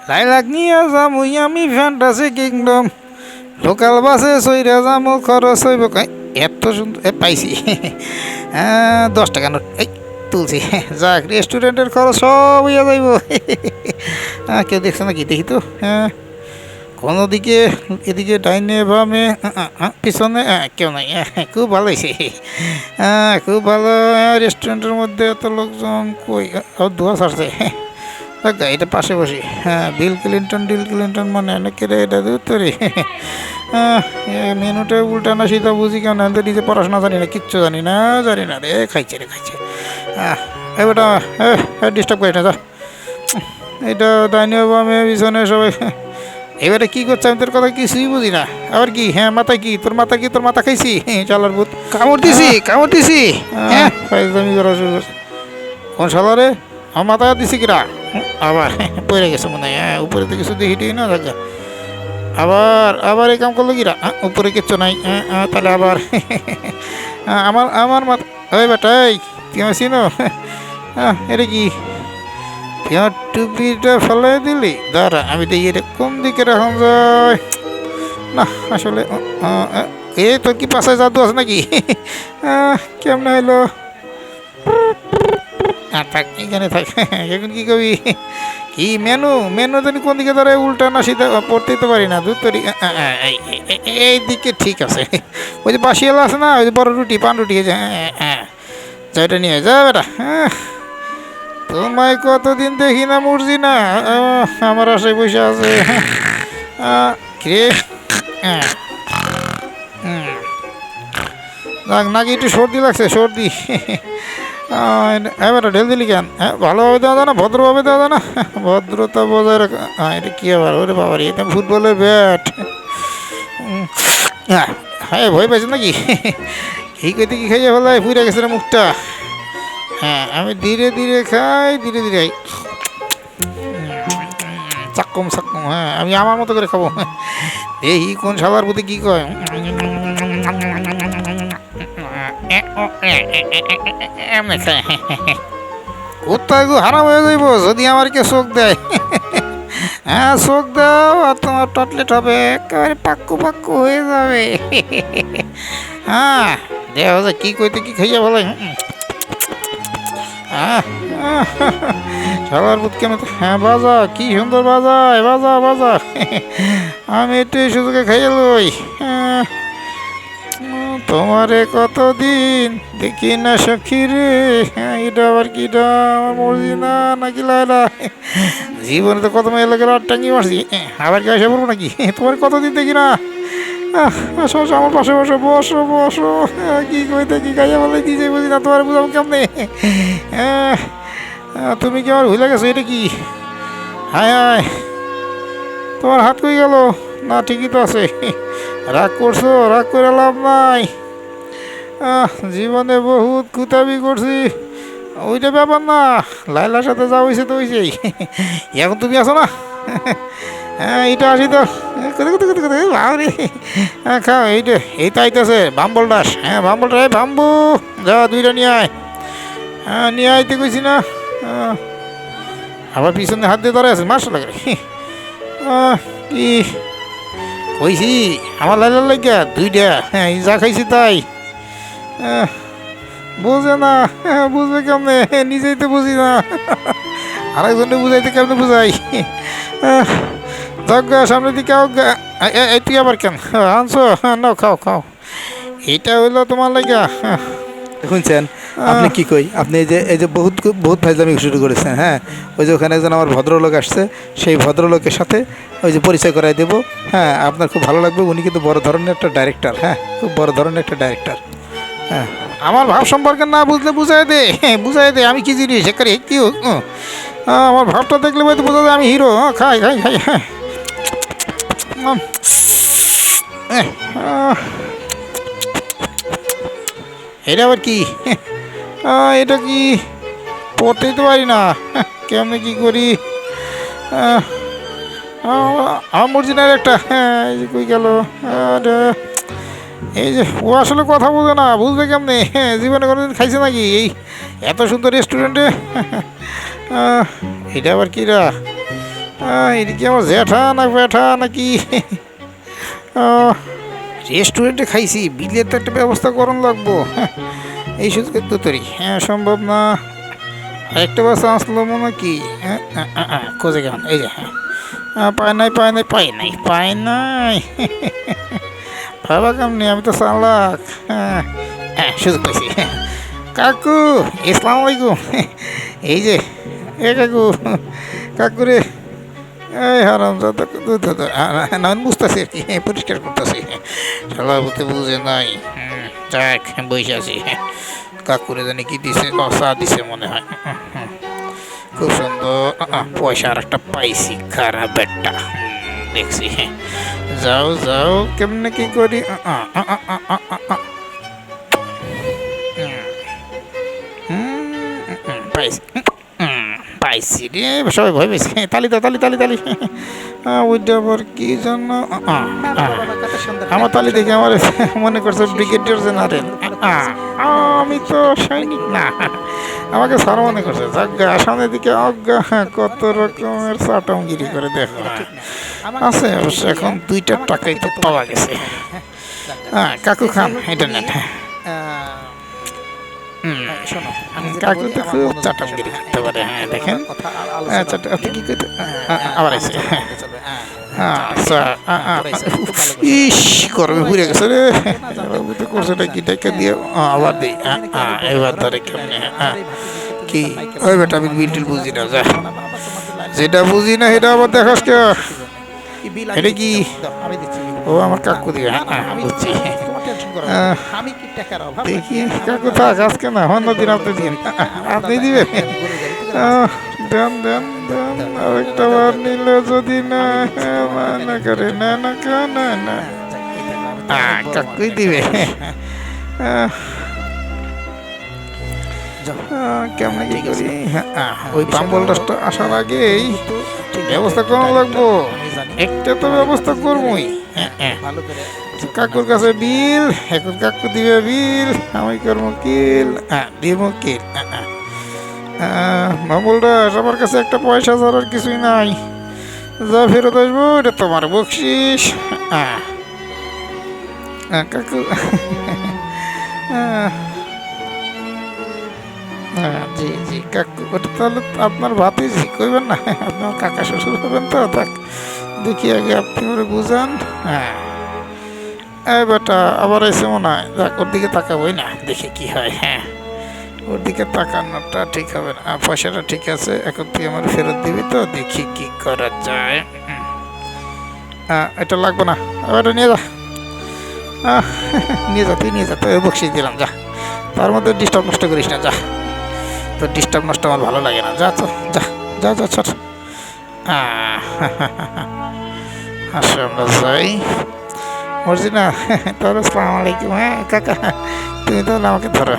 Lilac নিয়ে যামুই আমি fantasy kingdom, local বাসে সইরা যামু খরচ হইব এত সুন্দর পাইছি। 10 টাকা নোট এই তুলছি, যাক রেস্টুরেন্টের খরচ সব হইয়া যাইব। কেউ দেখছে নাকি দেখি তো। কোনো দিকে এদিকে ডাইনে বামে পিছনে কেউ নাই। খুব ভালো হয়েছে, খুব ভালো। রেস্টুরেন্টের মধ্যে এত লোকজন কই ধোয়া ছাড়ছে। এটা পাশে বসি। বিল ক্লিন্টন মানে অনেকে রে এটা উত্তরে। মেনুটা উল্টা না সিধা বুঝি কেন, আমি তো নিজে পড়াশোনা জানি না, কিচ্ছু জানি না রে। খাইছে। এবারটা ডিস্টার্ব করিস না, যা। এটা ডাইনে বামে পিছনে সবাই। এবারে কি করছে আমি তোর কথা কিছুই বুঝি না। আবার কি মাথায় কি তোর মাথা খাইছি? চালার ভূত কামড় দিছি। ফাইজলামি করা শুরু করছে। কোন শালারে আমার মাথায় দিছি কিরা? আবার পড়ে গেছে মনে হয়। উপরে তো কিছু দেখি না দেখা। আবার এই কাম করলো কিরা? উপরে কিচ্ছু নাই। তাহলে আবার আমার মাথা। ওই বেটাই তুই আমার চিনো? এটা কি তোমার টুপিটা ফেলাই দিলি? দাঁড়া আমি দেখি এটা কোন দিকে রাখুন যায় না। আসলে তোর কি পাশে জাদু আছে নাকি? কেমন হইলো? থাক এখানে থাক। এখন কি কবি? কি মেনু জানি কোন দিকে ধরে, উল্টা না সিধা পড়তেই তো পারি না। দুধ তরি এই দিকে ঠিক আছে। ওই যে বাসিয়ালা আছে না, ওই যে বড় রুটি পান রুটি যাইটা নিয়ে যা বেটা। তোমায় কতদিন দেখি না মরজি না, আমার আশায় বসে আছে। নাকি একটু সর্দি লাগছে, সর্দি। এবার ঢেল দিলি কেন? ভালোভাবে দেওয়া যায় না, ভদ্রভাবে দেওয়া যায় না? ভদ্রতা বজায় রাখা। এটা কি আবার? ওরে বাবারি, এটা ফুটবলের ব্যাট। ভয় পাইছে নাকি? কি কইতে কি খাইয়া ফেলায় পুড়ে গেছে রে মুখটা। আমি ধীরে ধীরে খাই, ধীরে ধীরে চাক্কম। আমি আমার মতো করে খাবো। এই কোন সবার প্রতি কি কয়? কোথায় গো হারাম হয়ে যাইব যদি আমার কে চোখ দেয়। চোখ দাও আর তোমার টটলেট হবে, একেবারে পাক্কু হয়ে যাবে। দেহ কি কইতে কি খাইয়া বলে। সবার বুধ কেন? বাজা কি সুন্দর বাজা। আমি একটু সুযোগে খাইয়ে লই। তোমারে কতদিন দেখি না সখী রে। এটা আবার কিটা? আমার মর্জি না নাকি লাইলা? জীবনে তো কত মেয়ে লোকের টাঙ্গি মারছি, আবার কি আসে পড়বো নাকি? তোমার কতদিন দেখি না। আমার পাশে বসো। কি কইতে কি খাইয়া বলে নিজে বুঝি না, তোমার বুঝাবো কেমনে? তুমি কি আমার ভুলে গেছো? এটা কি? হায় তোমার হাত কই গেল? না ঠিকই তো আছে। রাগ করছো? রাগ করে লাভ নাই। জীবনে বহুত কুতাবি করছি, ওইটা ব্যাপার না। লাইলার সাথে যা হয়েছে তো হয়েছেই। এখন তুমি আছো না? এইটা আসি তো। বাবরে খাও এইটা আইতেছে বাম্বল ডাস। বাম্বলটা বাম্বু যা 2টা নিয়ে আয়। নিয়ে আইতে কইছি না? আবার পিছনে হাত দিয়ে দাঁড়ায় আছে, মারশো লাগে। কি কইছি আমার লাইলার লাগিয়া 2টা? যা খাইছি তাই। বুঝে না, বুঝবে কেমনে? নিজেই তো বুঝি না, আরেকজনে বুঝাইতে কেমনে বুঝাই? যাক সামনের দিকে তুই আবার কেন আনছো? নাও খাও। এটা হইলো তোমার লাগিয়া। শুনছেন আপনি কি কই? আপনি এই যে বহুত ফাইজলামি শুরু করেছেন। ওই যে ওখানে একজন আমার ভদ্রলোক আসছে, সেই ভদ্রলোকের সাথে ওই যে পরিচয় করাই দেবো। আপনার খুব ভালো লাগবে। উনি কিন্তু বড় ধরনের একটা ডাইরেক্টর। খুব বড় ধরনের একটা ডাইরেক্টর। আমার ভাব সম্পর্কে না বুঝলে বুঝাই দে আমি কি জিনিস একারে কি। আমার ভাবটা দেখলে হয়তো বোঝা যায় আমি হিরো। খাই। এটা আবার কি? এটা কি পড়তেই তো পারি না, কেমনে কি করি? আমার মর্জিনার একটা এই যে কই গেল? এই যে ও আসলে কথা বোঝে না, বুঝবে কেমনে? জীবনে কোনোদিন খাইছে নাকি এই এত সুন্দর রেস্টুরেন্টে? এটা আবার কিরা? এটা কি আমার জ্যাঠা না ব্যাঠা নাকি? রেস্টুরেন্টে খাইছি, বিলের তো একটা ব্যবস্থা করন লাগবো। এই সুযোগে তো তৈরি সম্ভব না। আরেকটা বাস আসলো মনে কি খোঁজে কেমন এই যে পায় নাই পায় নাই পায় নাই পায় নাই ভাবা কেমনি, আমি তো চালাক। সুযোগ পাইছি। কাকু আসসালামু আলাইকুম। এই যে কাকু, কাকু রে, এই হারাম নাম বুঝতেছি আর কি, পরিষ্কার করতেছি। সবাই বলতে বুঝে নাই। যাক বসে আছি। কাকুরে জানি কি দিছে, চা দিছে মনে হয়। খুব সুন্দর। পয়সা আর একটা পাইছি, খারাপ বেটটা দেখছি। যাও যাও, কেমনে কি করি। পাইছি পাইছি রে, সবাই ভয় পেয়েছে। তালি তো তালি তালি তালি। ওইটা আবার কি জন্য? আমার তালি দেখে আমার মনে করছে ব্রিগেডিয়ার জেনারেল। আমি তো সৈনিক না, আমাকে স্যার মনে করছে। যাজ্ঞা সামনের দিকে অজ্ঞা, কত রকমের চাটমগিরি করে দেখো। আছে অবশ্য এখন 2টা টাকাই তো পাওয়া গেছে। কাকু খান এটা নেন। কাকু তো খুব চাটমগিরি করতে পারে। দেখেন কি করতে আবার আছে। ইস গরমে ঘুরে গেছে রে, করছে কি টাকা দিয়ে আবার দিই। এবার ধরে কেমনে কি ওই বেটা, আমি বিলটিল বুঝি না। যা যেটা বুঝি না সেটা আবার দেখাস কে? এটা কি? ও আমার কাকু দিবে। বুঝছি। দেখি কাকু থাক আজকে না, অন্যদিন আপনি দিন। আপনি দিবেন? দেন দেন দেন, আরেকটা বার নিলে যদি না না করে না না না না কাকুই দিবে। কেমন কি করি? ওই পাম্বল রাস্তা আসার আগেই ব্যবস্থা করা লাগবো। একটা তো ব্যবস্থা করবোই। কাকুর কাছে বিল, এখন কাকু দিবে বিল, আমি করবো কিল। দিব কিল। মামুলরা সবার কাছে একটা পয়সা ছাড়ার কিছুই নাই। যা ফেরত আসবো এটা তোমার বকশিস। কাকু জি জি কাকু, ওটা তাহলে আপনার ভাতিজি কইবেন না, আপনার কাকা শ্বশুর হবেন তো। থাক দেখি আগে আপনি ওরে বুঝান। এই বেটা আবার এসে মনে হয়, যাক ওর দিকে তাকাবই না, দেখি কি হয়। ওর দিকে তাকানোটা ঠিক হবে না। পয়সাটা ঠিক আছে, এখন তুই আমার ফেরত দিবি তো, দেখি কি করা যায়। এটা লাগবে না, ওটা নিয়ে যা। নিয়ে যা, তুই নিয়ে যা, তুই বকশিস দিলাম, যা। তার মধ্যে ডিস্টার্ব নষ্ট করিস না, যা। তোর ডিস্টার্ব নষ্ট আমার ভালো লাগে না, যা তো, যা যা যা ছোট। আসো আমরা যাই। মর্জি না? তাহলে আসসালামু আলাইকুম। কাকা তুমি তাহলে আমাকে ধরো।